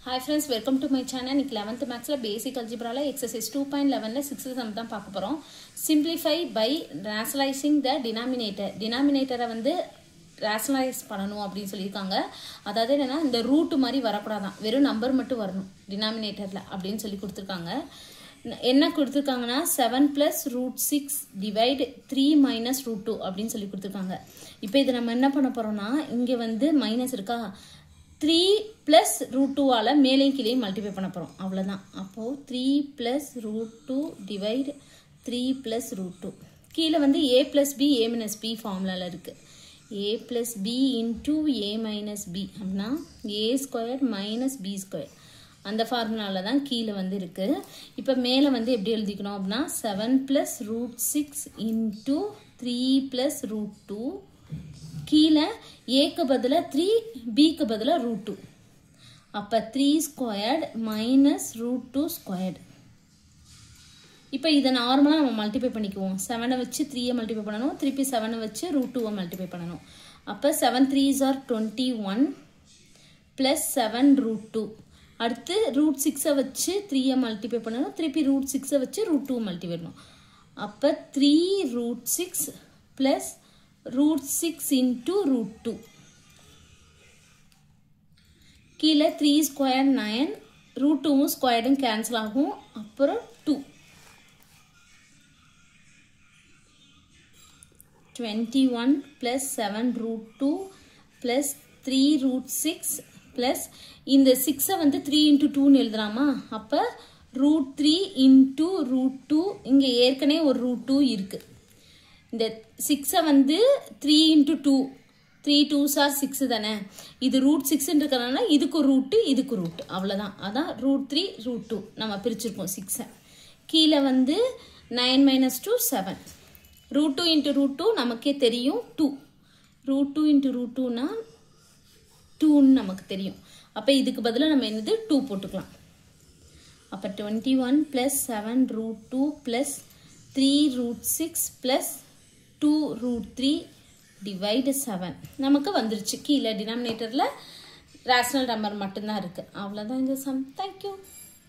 Hi friends, welcome to my channel. இன்னைக்கு 11th maths basic algebra exercise 2.11 ல 6th sum தான் பார்க்க போறோம். Simplify by rationalizing the denominator. Denominator வந்து rationalize பண்ணனும் அப்படினு சொல்லிருக்காங்க. அதாவது என்னன்னா இந்த ரூட் மாதிரி வரக்கூடாதான். வெறும் நம்பர் மட்டும் வரணும் denominatorல அப்படினு சொல்லி கொடுத்திருக்காங்க. என்ன கொடுத்திருக்காங்கன்னா 7 plus root 6 divide 3 minus root 2 அப்படினு சொல்லி கொடுத்திருக்காங்க. இப்போ இத நம்ம என்ன பண்ண போறோம்னா இங்க வந்து மைனஸ் இருக்கா 3 plus root 2 ஆல மேலையும் கீழையும் மல்டிப்ளை பண்ண போறோம் அவ்வளவுதான் அப்போ 3 plus root 2 divide 3 plus root 2 கீழ வந்து a plus b a minus b ஃபார்முலால இருக்கு a plus b into a minus b அப்படினா a squared minus b squared அந்த ஃபார்முலால தான் கீழ வந்து இருக்கு இப்போ மேலே வந்து எப்படி எழுதிக்கணும் அப்படினா 7 plus root 6 into 3 plus root 2 கீழ a க்கு பதிலா 3 b க்கு பதிலா root 2 அப்ப 3 squared minus root 2 squared இப்போ இத நார்மலா நம்ம மல்டிப்ளை பண்ணிக்குவோம் 7 ஐ வச்சு 3 ஐ மல்டிப்ளை பண்ணனும் திருப்பி 7 ஐ வச்சு root 2 ஐ மல்டிப்ளை பண்ணனும் அப்ப 7 3s are 21 plus 7 root 2 அடுத்து root 6 ஐ வச்சு 3 ஐ மல்டிப்ளை பண்ணனும் திருப்பி root 6 ஐ வச்சு root 2 ஐ மல்டிப்ளை பண்ணனும் அப்ப 3 root 6 plus root 6 into root 2 கீழ 3 square 9 root 2 squared cancel ஆகும் அப்புறம் 2 21 plus 7 root 2 plus 3 root 6 plus இந்த 6 வந்து 3 into 2 னு எழுதலாமா அப்ப root 3 into root 2 இங்க ஏற்கனவே ஒரு root 2 இருக்கு இந்த 6 வந்து 3 into 2 3 2s are 6 தானே இது root 6 இருக்கறனால இதுக்கு ரூட் இதுக்கு ரூட் அவ்வளவுதான் அதான் root 3 root 2 நம்ம பிரிச்சிருப்போம் 6 கீழ வந்து 9 minus 2 7 root 2 into root 2 நமக்கே தெரியும் 2 root 2 into root 2 னா 2 ன்னு நமக்கு தெரியும் அப்ப இதுக்கு பதிலா நம்ம என்னது 2 போட்டுக்கலாம் அப்ப 21 plus 7 root 2 plus 3 root 6 plus 2 root 3 divide 7 நமக்கு வந்துருச்சு கீழ டினாமினேட்டர்ல ரேஷனல் நம்பர் மட்டும் தான் இருக்கு அவ்வளவுதான் இந்த சம் thank you